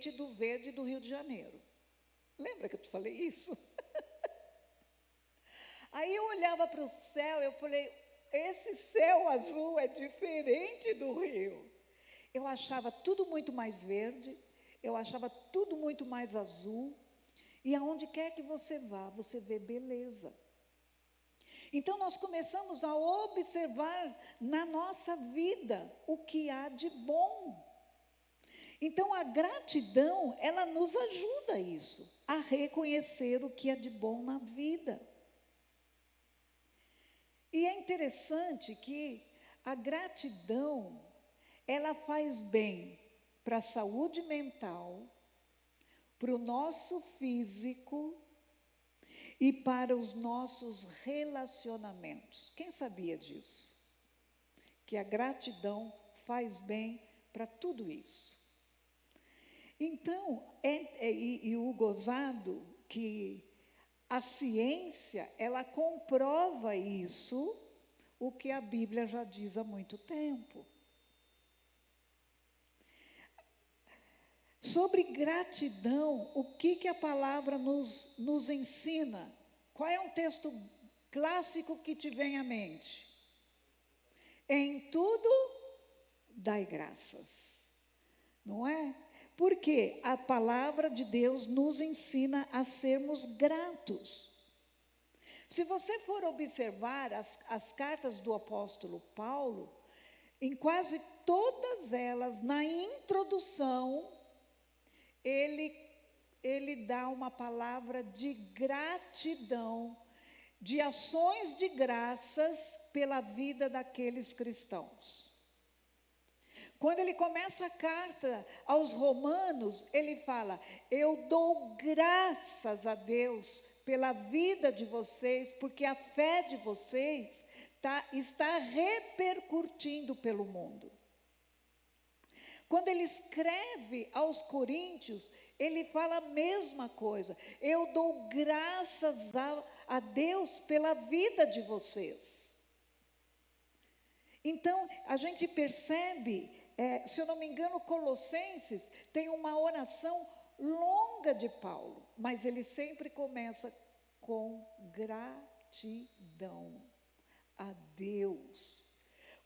diferente do verde do Rio de Janeiro. Lembra que eu te falei isso? Aí eu olhava para o céu, eu falei, esse céu azul é diferente do Rio. Eu achava tudo muito mais verde, eu achava tudo muito mais azul, e aonde quer que você vá, você vê beleza. Então nós começamos a observar na nossa vida o que há de bom. Então a gratidão, ela nos ajuda a isso, a reconhecer o que é de bom na vida. E é interessante que a gratidão, ela faz bem para a saúde mental, para o nosso físico e para os nossos relacionamentos. Quem sabia disso? Que a gratidão faz bem para tudo isso. Então, o gozado que a ciência, ela comprova isso, o que a Bíblia já diz há muito tempo. Sobre gratidão, o que a palavra nos ensina? Qual é um texto clássico que te vem à mente? Em tudo, dai graças. Não é? Porque a palavra de Deus nos ensina a sermos gratos. Se você for observar as cartas do apóstolo Paulo, em quase todas elas, na introdução, ele dá uma palavra de gratidão, de ações de graças pela vida daqueles cristãos. Quando ele começa a carta aos Romanos, ele fala, eu dou graças a Deus pela vida de vocês, porque a fé de vocês está repercutindo pelo mundo. Quando ele escreve aos Coríntios, ele fala a mesma coisa. Eu dou graças a Deus pela vida de vocês. Então, a gente percebe, se eu não me engano, Colossenses tem uma oração longa de Paulo, mas ele sempre começa com gratidão a Deus.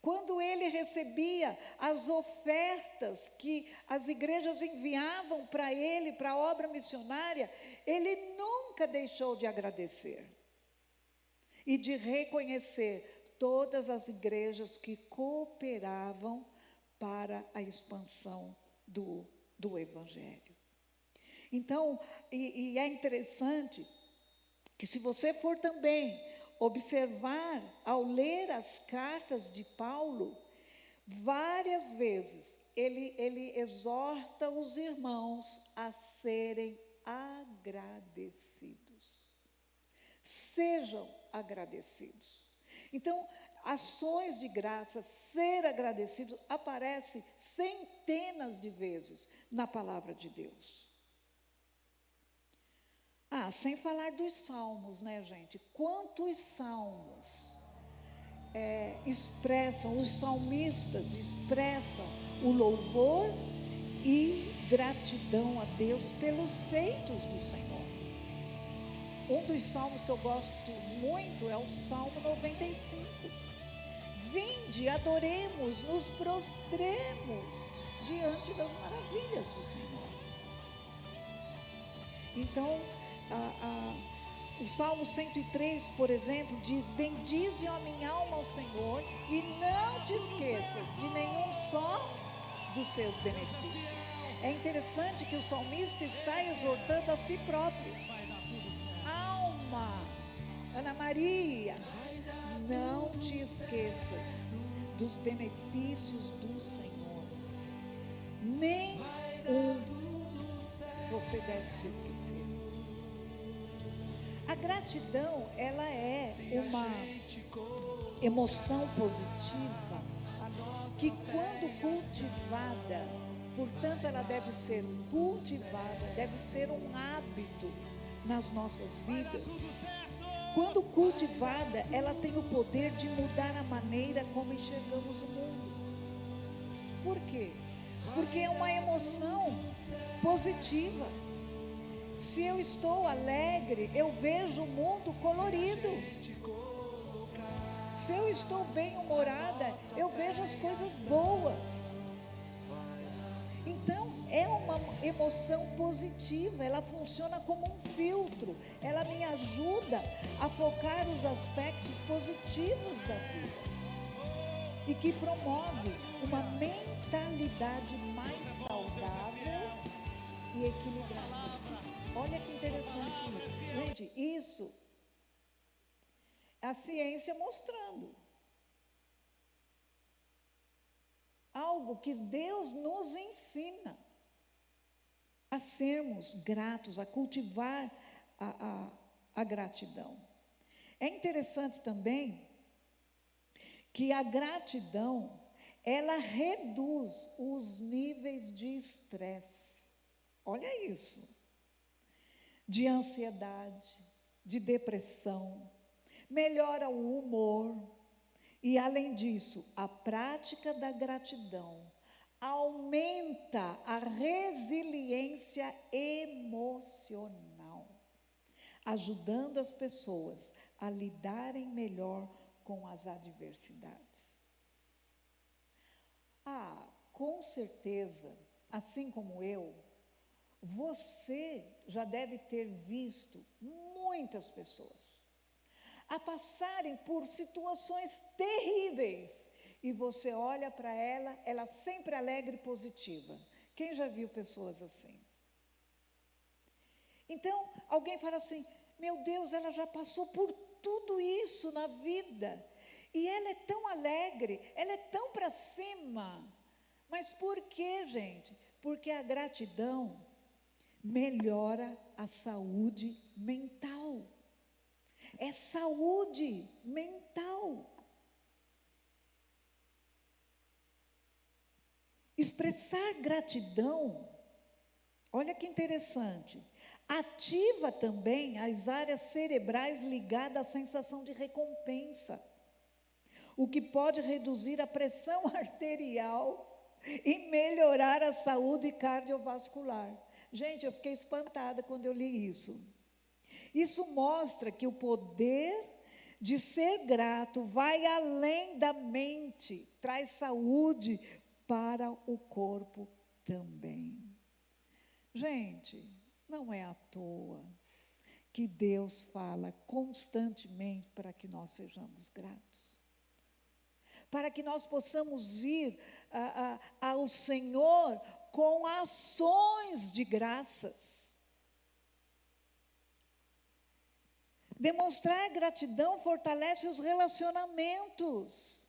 Quando ele recebia as ofertas que as igrejas enviavam para ele, para a obra missionária, ele nunca deixou de agradecer e de reconhecer todas as igrejas que cooperavam para a expansão do Evangelho. Então, é interessante que se você for também observar, ao ler as cartas de Paulo, várias vezes ele exorta os irmãos a serem agradecidos. Sejam agradecidos. Então, ações de graça, ser agradecido, aparece centenas de vezes na palavra de Deus. Sem falar dos salmos, né, gente? Quantos salmos os salmistas expressam o louvor e gratidão a Deus pelos feitos do Senhor. Um dos salmos que eu gosto muito é o Salmo 95. Vinde, adoremos, nos prostremos diante das maravilhas do Senhor. Então, o Salmo 103, por exemplo, diz, bendize a minha alma ao Senhor e não te esqueças de nenhum só dos seus benefícios. É interessante que o salmista está exortando a si próprio. Alma, Ana Maria, não te esqueças dos benefícios do Senhor. Nem você deve se esquecer. A gratidão, ela é uma emoção positiva que, quando cultivada, portanto, ela deve ser cultivada, deve ser um hábito nas nossas vidas. Quando cultivada, ela tem o poder de mudar a maneira como enxergamos o mundo. Por quê? porque é uma emoção positiva. Se eu estou alegre, eu vejo o mundo colorido. Se eu estou bem-humorada, eu vejo as coisas boas. Então, é uma emoção positiva, ela funciona como um filtro, ela me ajuda a focar os aspectos positivos da vida e que promove uma mentalidade mais saudável e equilibrada. Olha que interessante isso. Gente, isso é a ciência mostrando. Algo que Deus nos ensina a sermos gratos, a cultivar a gratidão. É interessante também que a gratidão, ela reduz os níveis de estresse. Olha isso. De ansiedade, de depressão, melhora o humor. E, além disso, a prática da gratidão aumenta a resiliência emocional, ajudando as pessoas a lidarem melhor com as adversidades. Com certeza, assim como eu, você já deve ter visto muitas pessoas a passarem por situações terríveis, e você olha para ela, ela sempre alegre e positiva. Quem já viu pessoas assim? Então, alguém fala assim, meu Deus, ela já passou por tudo isso na vida, e ela é tão alegre, ela é tão para cima. Mas por quê, gente? Porque a gratidão melhora a saúde mental. É saúde mental. Expressar gratidão, olha que interessante, ativa também as áreas cerebrais ligadas à sensação de recompensa, o que pode reduzir a pressão arterial e melhorar a saúde cardiovascular. Gente, eu fiquei espantada quando eu li isso. Isso mostra que o poder de ser grato vai além da mente, traz saúde para o corpo também. Gente, não é à toa que Deus fala constantemente para que nós sejamos gratos. Para que nós possamos ir ao Senhor com ações de graças. Demonstrar gratidão fortalece os relacionamentos.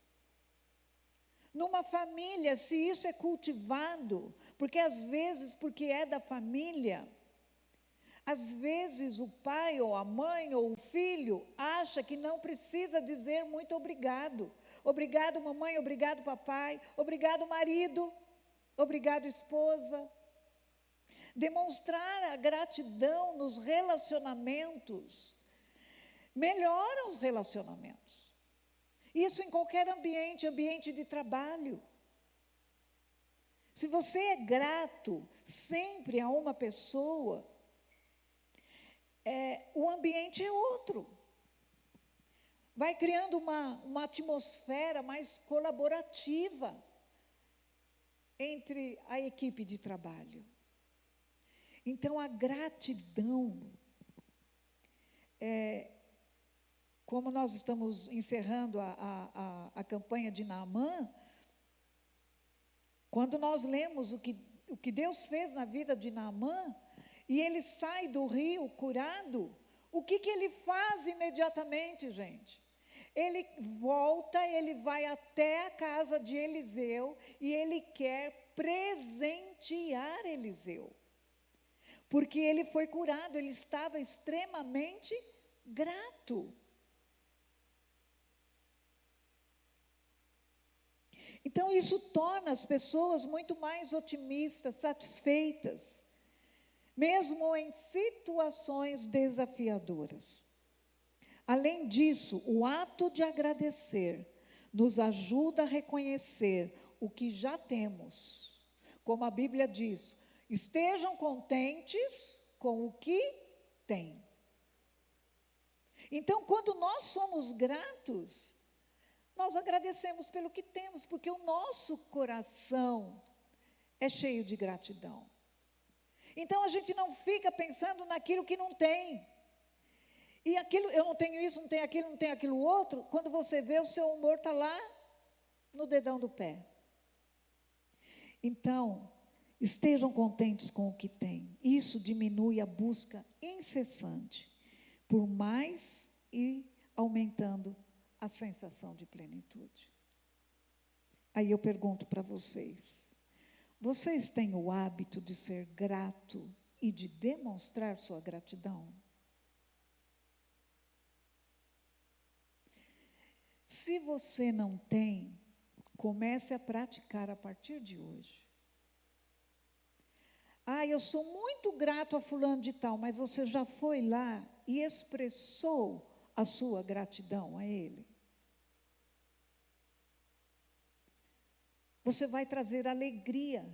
Numa família, se isso é cultivado, porque às vezes, porque é da família, às vezes o pai ou a mãe ou o filho acha que não precisa dizer muito obrigado. Obrigado, mamãe, obrigado, papai, obrigado, marido, obrigado, esposa. Demonstrar a gratidão nos relacionamentos melhora os relacionamentos. Isso em qualquer ambiente, ambiente de trabalho. Se você é grato sempre a uma pessoa, o ambiente é outro. Vai criando uma atmosfera mais colaborativa entre a equipe de trabalho. Então, a gratidão, como nós estamos encerrando a campanha de Naamã, quando nós lemos o que Deus fez na vida de Naamã, e ele sai do rio curado, o que ele faz imediatamente, gente? Ele volta, ele vai até a casa de Eliseu, e ele quer presentear Eliseu. Porque ele foi curado, ele estava extremamente grato. Então, isso torna as pessoas muito mais otimistas, satisfeitas, mesmo em situações desafiadoras. Além disso, o ato de agradecer nos ajuda a reconhecer o que já temos, como a Bíblia diz, estejam contentes com o que têm. Então, quando nós somos gratos, nós agradecemos pelo que temos, porque o nosso coração é cheio de gratidão. Então, a gente não fica pensando naquilo que não tem. E aquilo, eu não tenho isso, não tenho aquilo outro. Quando você vê, o seu humor está lá no dedão do pé. Então, estejam contentes com o que têm. Isso diminui a busca incessante por mais e aumentando a sensação de plenitude. Aí eu pergunto para vocês: vocês têm o hábito de ser grato e de demonstrar sua gratidão? Se você não tem, comece a praticar a partir de hoje. Eu sou muito grato a fulano de tal, mas você já foi lá e expressou a sua gratidão a ele? Você vai trazer alegria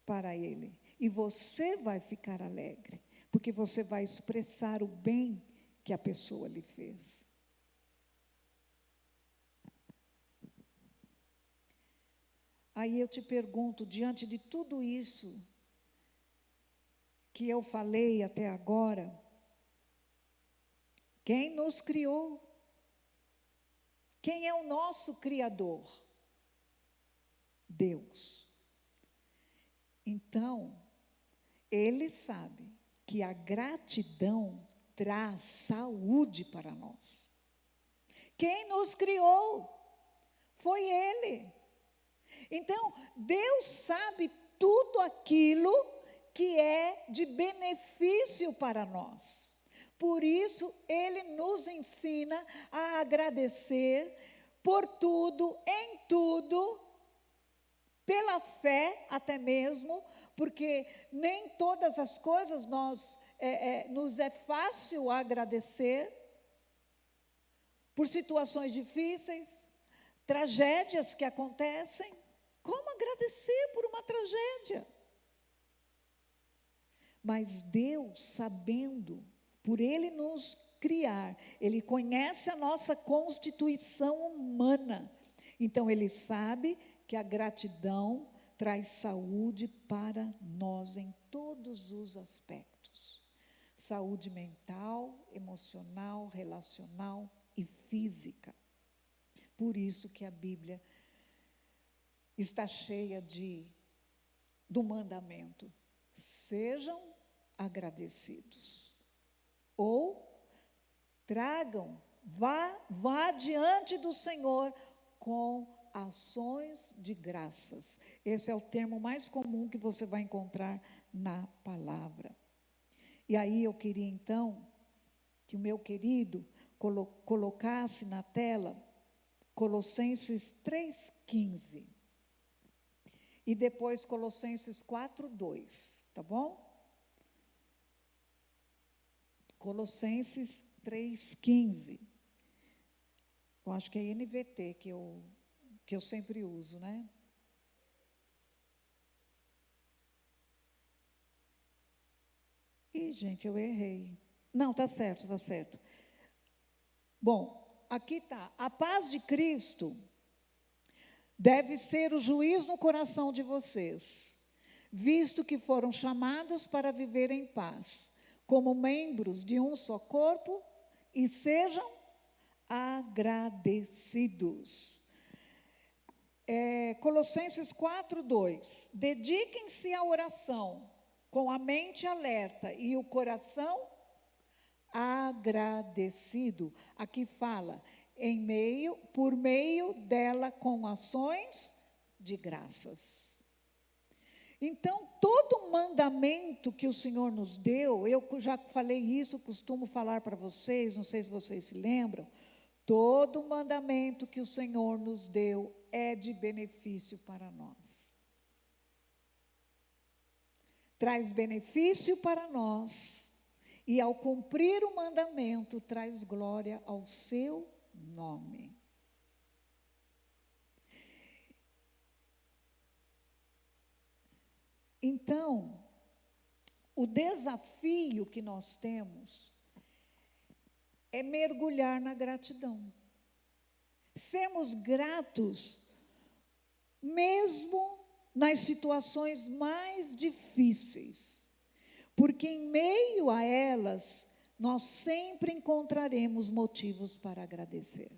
para ele. E você vai ficar alegre, porque você vai expressar o bem que a pessoa lhe fez. Aí eu te pergunto, diante de tudo isso que eu falei até agora, quem nos criou? Quem é o nosso Criador? Deus. Então, Ele sabe que a gratidão traz saúde para nós. Quem nos criou? Foi Ele. Então, Deus sabe tudo aquilo que é de benefício para nós. Por isso, Ele nos ensina a agradecer por tudo, em tudo, pela fé até mesmo, porque nem todas as coisas nos é fácil agradecer, por situações difíceis, tragédias que acontecem. Como agradecer por uma tragédia? Mas Deus, sabendo, por Ele nos criar, Ele conhece a nossa constituição humana. Então, Ele sabe que a gratidão traz saúde para nós em todos os aspectos. Saúde mental, emocional, relacional e física. Por isso que a Bíblia está cheia do mandamento: sejam agradecidos. Ou tragam, vá diante do Senhor com ações de graças. Esse é o termo mais comum que você vai encontrar na palavra. E aí eu queria então que o meu querido colocasse na tela Colossenses 3,15. E depois Colossenses 4,2, tá bom? Colossenses 3,15. Eu acho que é NVT que eu sempre uso, né? Ih, gente, eu errei. Não, tá certo, tá certo. Bom, aqui está. A paz de Cristo deve ser o juiz no coração de vocês, visto que foram chamados para viver em paz, como membros de um só corpo, e sejam agradecidos. Colossenses 4,2. Dediquem-se à oração, com a mente alerta e o coração agradecido. Aqui fala, por meio dela com ações de graças. Então, todo mandamento que o Senhor nos deu, eu já falei isso, costumo falar para vocês, não sei se vocês se lembram, todo mandamento que o Senhor nos deu é de benefício para nós. Traz benefício para nós, e ao cumprir o mandamento, traz glória ao seu nome. Então, o desafio que nós temos é mergulhar na gratidão. Sermos gratos, mesmo nas situações mais difíceis, porque em meio a elas, nós sempre encontraremos motivos para agradecer.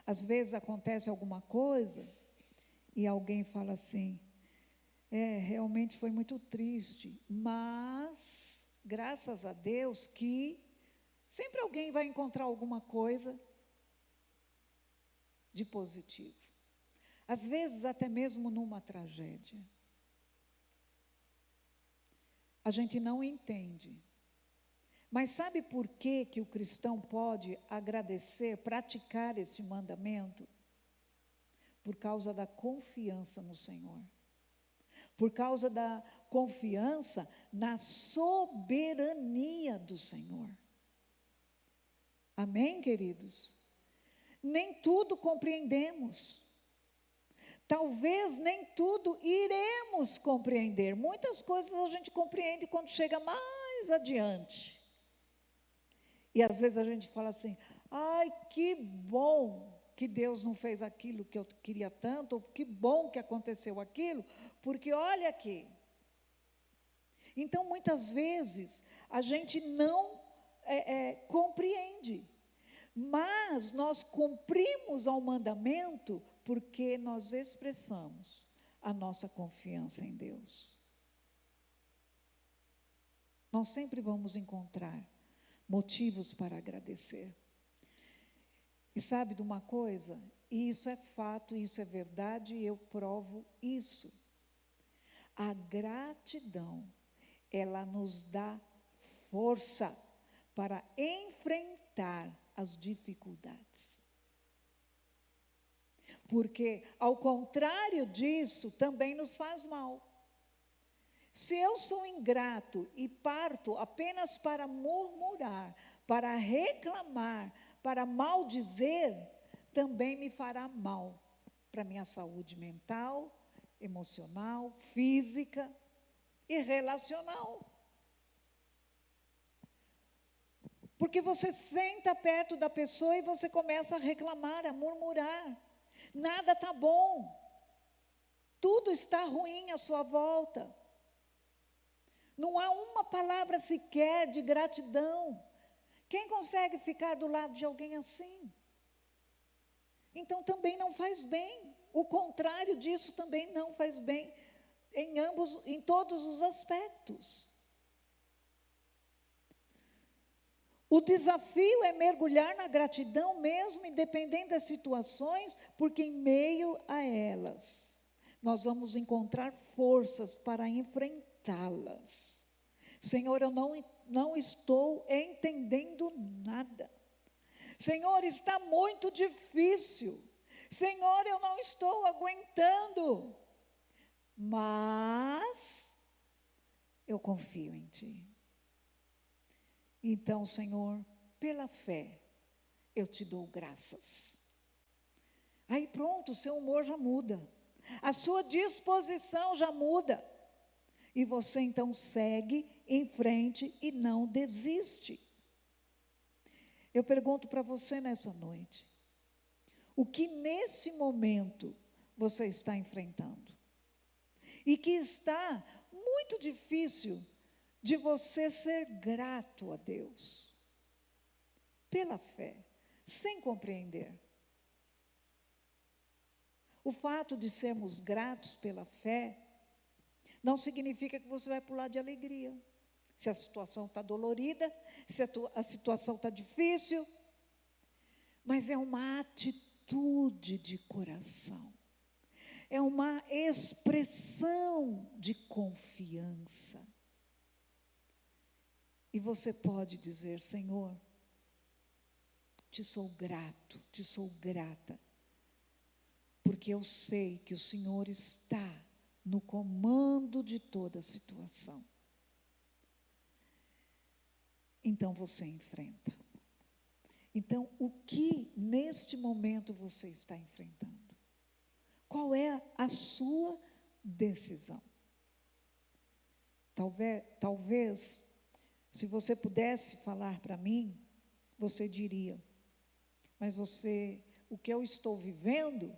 Às vezes acontece alguma coisa e alguém fala assim, realmente foi muito triste, mas graças a Deus que sempre alguém vai encontrar alguma coisa de positivo. Às vezes até mesmo numa tragédia. A gente não entende. Mas sabe por que que o cristão pode agradecer, praticar esse mandamento? Por causa da confiança no Senhor. Por causa da confiança na soberania do Senhor. Amém, queridos? Nem tudo compreendemos. Talvez nem tudo iremos compreender. Muitas coisas a gente compreende quando chega mais adiante. E às vezes a gente fala assim, ai, que bom que Deus não fez aquilo que eu queria tanto, ou que bom que aconteceu aquilo, porque olha aqui. Então, muitas vezes, a gente não compreende, mas nós cumprimos ao mandamento porque nós expressamos a nossa confiança em Deus. Nós sempre vamos encontrar motivos para agradecer. E sabe de uma coisa? Isso é fato, isso é verdade, e eu provo isso. A gratidão, ela nos dá força para enfrentar as dificuldades. Porque, ao contrário disso, também nos faz mal. Se eu sou ingrato e parto apenas para murmurar, para reclamar, para maldizer, também me fará mal para minha saúde mental, emocional, física e relacional. Porque você senta perto da pessoa e você começa a reclamar, a murmurar. Nada está bom. Tudo está ruim à sua volta. Não há uma palavra sequer de gratidão. Quem consegue ficar do lado de alguém assim? Então também não faz bem. O contrário disso também não faz bem em todos os aspectos. O desafio é mergulhar na gratidão mesmo, independente das situações, porque em meio a elas, nós vamos encontrar forças para enfrentá-las. Senhor, eu não estou entendendo nada. Senhor, está muito difícil. Senhor, eu não estou aguentando. Mas eu confio em Ti. Então, Senhor, pela fé, eu te dou graças. Aí pronto, o seu humor já muda. A sua disposição já muda. E você então segue em frente e não desiste. Eu pergunto para você nessa noite, o que nesse momento você está enfrentando? E que está muito difícil de você ser grato a Deus, pela fé, sem compreender. O fato de sermos gratos pela fé, não significa que você vai pular de alegria. Se a situação está dolorida, se a situação está difícil, mas é uma atitude de coração, é uma expressão de confiança. E você pode dizer, Senhor, te sou grato, te sou grata, porque eu sei que o Senhor está no comando de toda a situação. Então você enfrenta. Então, o que neste momento você está enfrentando? Qual é a sua decisão. Talvez, se você pudesse falar para mim, você diria, mas o que eu estou vivendo,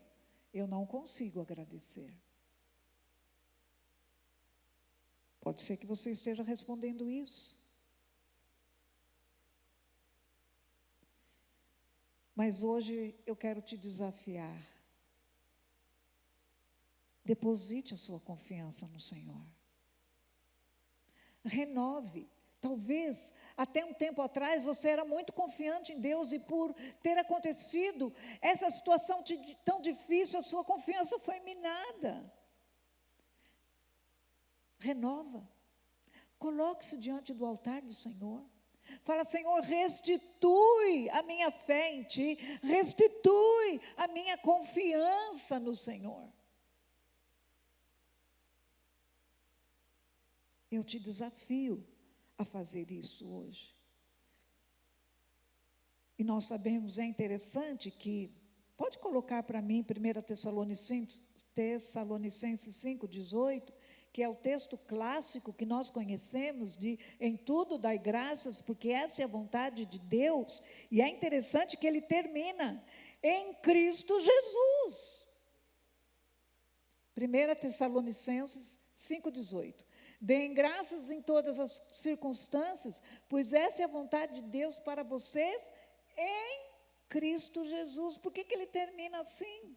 eu não consigo agradecer. Pode ser que você esteja respondendo isso. Mas hoje eu quero te desafiar. Deposite a sua confiança no Senhor. Renove. Talvez, até um tempo atrás, você era muito confiante em Deus e por ter acontecido essa situação tão difícil, a sua confiança foi minada. Renova. Coloque-se diante do altar do Senhor. Fala, Senhor, restitui a minha fé em Ti, restitui a minha confiança no Senhor. Eu te desafio a fazer isso hoje. E nós sabemos, é interessante que, pode colocar para mim 1 Tessalonicenses 5:18, que é o texto clássico que nós conhecemos de em tudo dai graças, porque essa é a vontade de Deus. E é interessante que ele termina em Cristo Jesus. 1 Tessalonicenses 5:18. Deem graças em todas as circunstâncias, pois essa é a vontade de Deus para vocês em Cristo Jesus. Por que ele termina assim?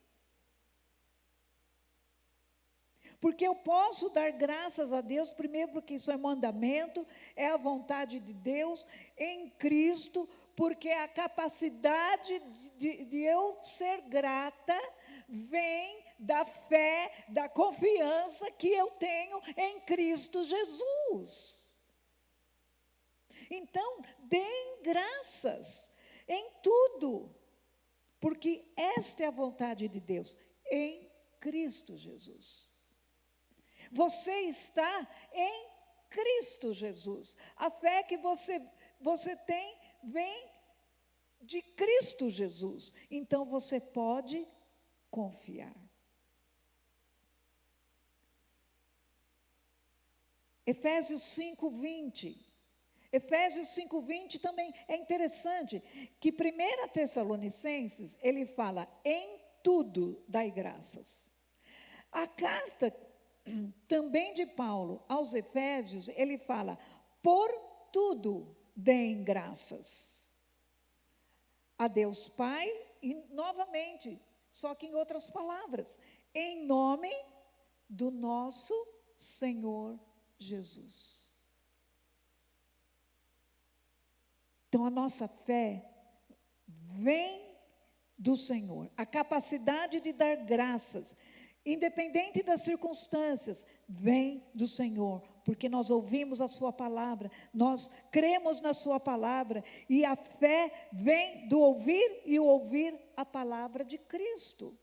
Porque eu posso dar graças a Deus, primeiro porque isso é mandamento, é a vontade de Deus em Cristo, porque a capacidade de eu ser grata vem da fé, da confiança que eu tenho em Cristo Jesus. Então, deem graças em tudo, porque esta é a vontade de Deus em Cristo Jesus. Você está em Cristo Jesus. A fé que você tem vem de Cristo Jesus. Então você pode confiar. Efésios 5:20. Efésios 5:20 também é interessante, que 1 Tessalonicenses, ele fala, em tudo dai graças. A carta também de Paulo aos Efésios, ele fala, por tudo deem graças a Deus Pai, e novamente, só que em outras palavras, em nome do nosso Senhor Jesus. Então a nossa fé vem do Senhor, a capacidade de dar graças, independente das circunstâncias, vem do Senhor, porque nós ouvimos a sua palavra, nós cremos na sua palavra, e a fé vem do ouvir e o ouvir a palavra de Cristo.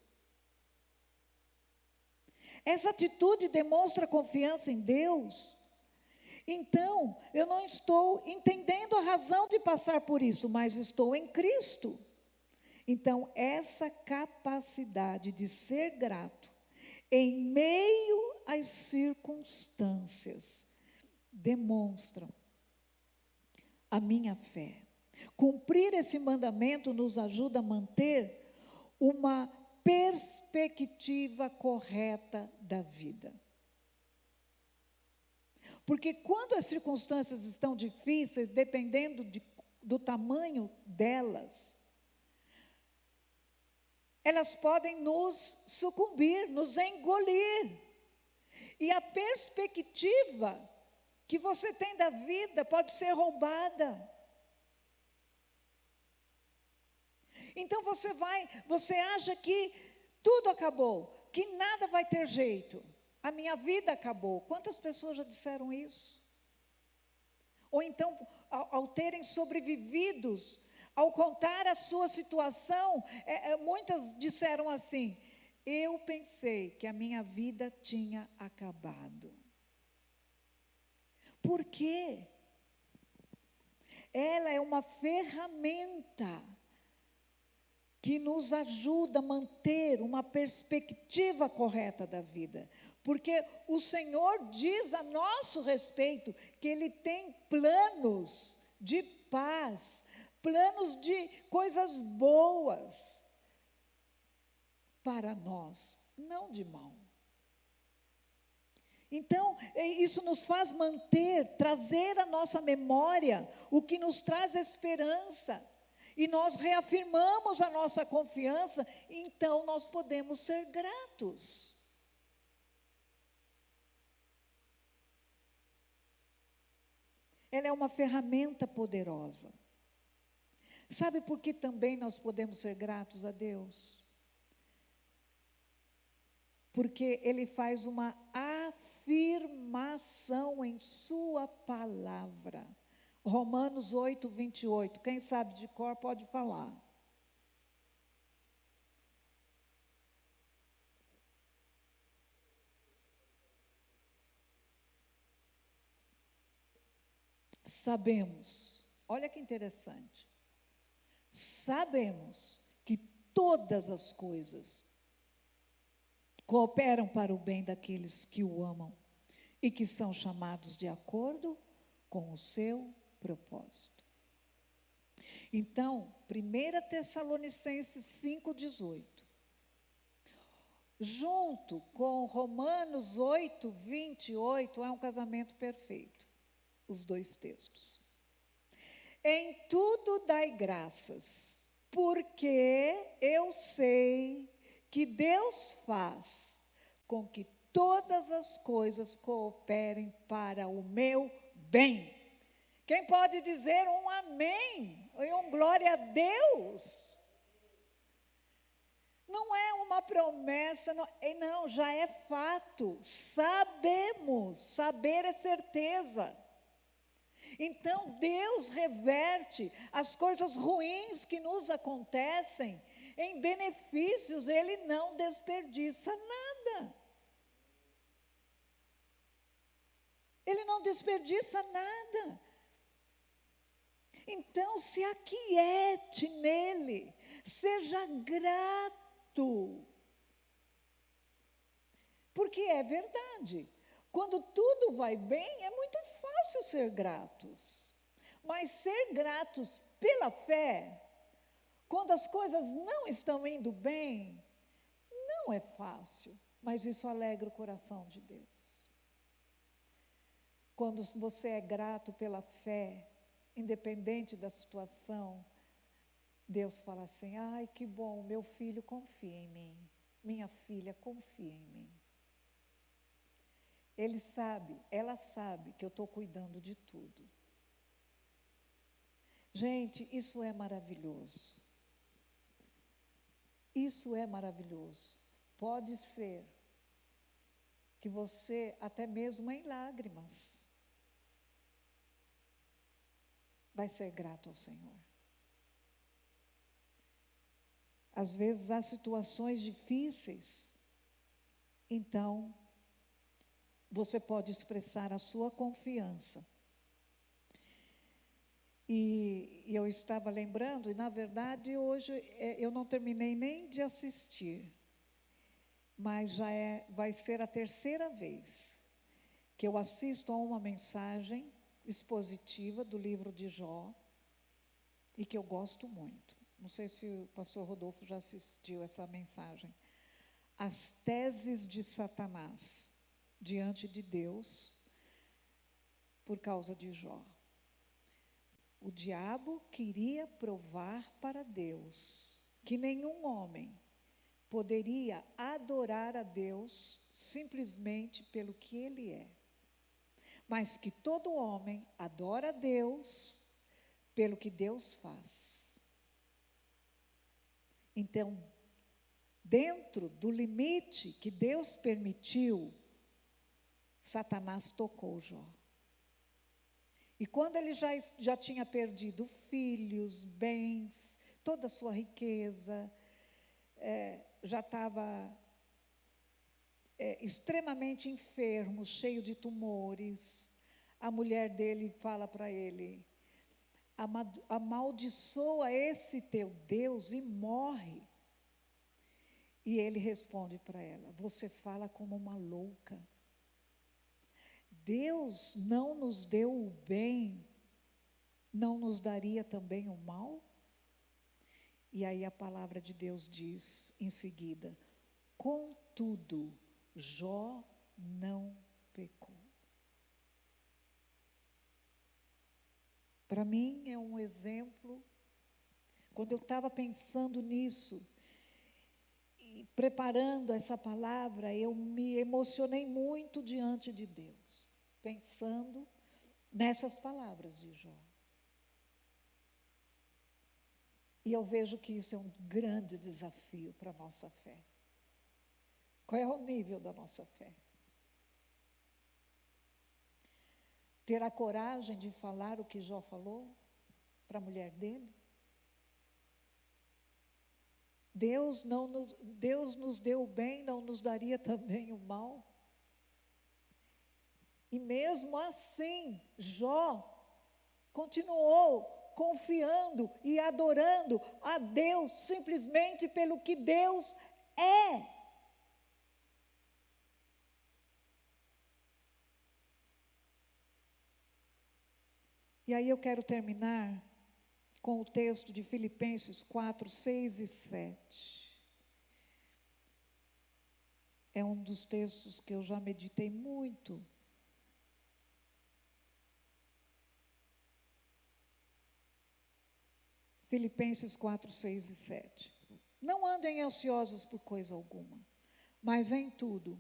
Essa atitude demonstra confiança em Deus. Então, eu não estou entendendo a razão de passar por isso, mas estou em Cristo. Então, essa capacidade de ser grato, em meio às circunstâncias, demonstram a minha fé. Cumprir esse mandamento nos ajuda a manter uma perspectiva correta da vida. Porque quando as circunstâncias estão difíceis, dependendo do tamanho delas, elas podem nos sucumbir, nos engolir. E a perspectiva que você tem da vida pode ser roubada. Então você acha que tudo acabou, que nada vai ter jeito. A minha vida acabou. Quantas pessoas já disseram isso? Ou então, ao terem sobrevividos, ao contar a sua situação, muitas disseram assim, eu pensei que a minha vida tinha acabado. Por quê? Ela é uma ferramenta que nos ajuda a manter uma perspectiva correta da vida. Porque o Senhor diz a nosso respeito que Ele tem planos de paz, planos de coisas boas para nós, não de mal. Então, isso nos faz trazer à nossa memória o que nos traz esperança. E nós reafirmamos a nossa confiança, então nós podemos ser gratos. Ela é uma ferramenta poderosa. Sabe por que também nós podemos ser gratos a Deus? Porque Ele faz uma afirmação em sua palavra. Romanos 8, 28. Quem sabe de cor pode falar. Sabemos, olha que interessante. Sabemos que todas as coisas cooperam para o bem daqueles que o amam e que são chamados de acordo com o seu propósito. Então, 1 Tessalonicenses 5,18, junto com Romanos 8, 28, é um casamento perfeito, os dois textos. Em tudo dai graças, porque eu sei que Deus faz com que todas as coisas cooperem para o meu bem. Quem pode dizer um amém? Ou um glória a Deus? Não é uma promessa, não, já é fato. Sabemos, saber é certeza. Então, Deus reverte as coisas ruins que nos acontecem em benefícios, Ele não desperdiça nada. Ele não desperdiça nada. Então, se aquiete nele, seja grato. Porque é verdade. Quando tudo vai bem, é muito fácil ser gratos. Mas ser gratos pela fé, quando as coisas não estão indo bem, não é fácil. Mas isso alegra o coração de Deus. Quando você é grato pela fé, independente da situação, Deus fala assim: ai, que bom, meu filho confia em mim, minha filha confia em mim. Ele sabe, ela sabe que eu estou cuidando de tudo. Gente, isso é maravilhoso. Isso é maravilhoso. Pode ser que você, até mesmo em lágrimas, vai ser grato ao Senhor. Às vezes há situações difíceis, então você pode expressar a sua confiança. E eu estava lembrando, e na verdade hoje eu não terminei nem de assistir, mas vai ser a terceira vez que eu assisto a uma mensagem expositiva do livro de Jó, e que eu gosto muito. Não sei se o pastor Rodolfo já assistiu essa mensagem. As teses de Satanás diante de Deus por causa de Jó. O diabo queria provar para Deus que nenhum homem poderia adorar a Deus simplesmente pelo que ele é, mas que todo homem adora a Deus pelo que Deus faz. Então, dentro do limite que Deus permitiu, Satanás tocou Jó. E quando ele já tinha perdido filhos, bens, toda a sua riqueza, já estava extremamente enfermo, cheio de tumores, a mulher dele fala para ele: amaldiçoa esse teu Deus e morre. E ele responde para ela: você fala como uma louca. Deus não nos deu o bem, não nos daria também o mal? E aí a palavra de Deus diz em seguida: contudo, Jó não pecou. Para mim é um exemplo. Quando eu estava pensando nisso e preparando essa palavra, eu me emocionei muito diante de Deus, pensando nessas palavras de Jó. E eu vejo que isso é um grande desafio para a nossa fé. Qual é o nível da nossa fé? Ter a coragem de falar o que Jó falou para a mulher dele? Deus nos deu o bem, não nos daria também o mal? E mesmo assim, Jó continuou confiando e adorando a Deus simplesmente pelo que Deus é. E aí eu quero terminar com o texto de Filipenses 4, 6 e 7. É um dos textos que eu já meditei muito. Filipenses 4, 6 e 7. Não andem ansiosos por coisa alguma, mas em tudo,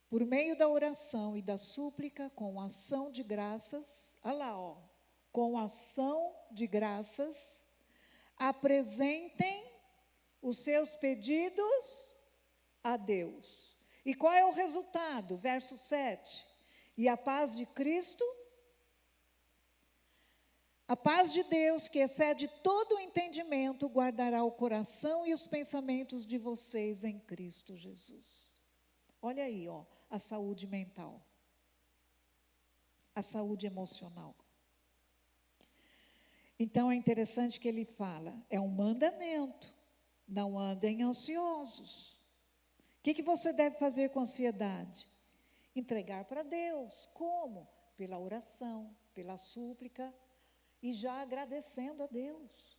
por meio da oração e da súplica, com ação de graças, olha lá, ó, com ação de graças, apresentem os seus pedidos a Deus. E qual é o resultado? Verso 7. E a paz de Cristo, a paz de Deus, que excede todo o entendimento, guardará o coração e os pensamentos de vocês em Cristo Jesus. Olha aí, ó, a saúde mental, a saúde emocional. Então é interessante que ele fala, é um mandamento, não andem ansiosos. O que você deve fazer com ansiedade? Entregar para Deus. Como? Pela oração, pela súplica e já agradecendo a Deus.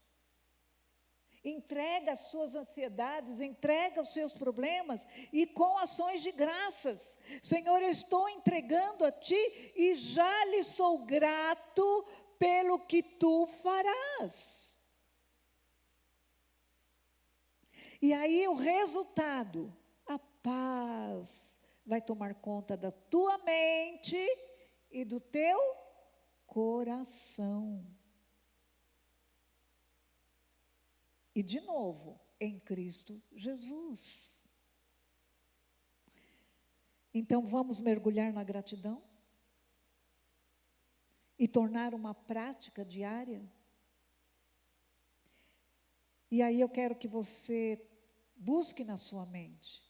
Entrega as suas ansiedades, entrega os seus problemas e com ações de graças. Senhor, eu estou entregando a Ti e já lhe sou grato pelo que Tu farás. E aí o resultado, a paz vai tomar conta da tua mente e do teu coração. E de novo, em Cristo Jesus. Então vamos mergulhar na gratidão? E tornar uma prática diária? E aí eu quero que você busque na sua mente.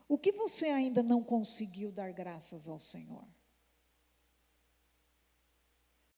O que você ainda não conseguiu dar graças ao Senhor?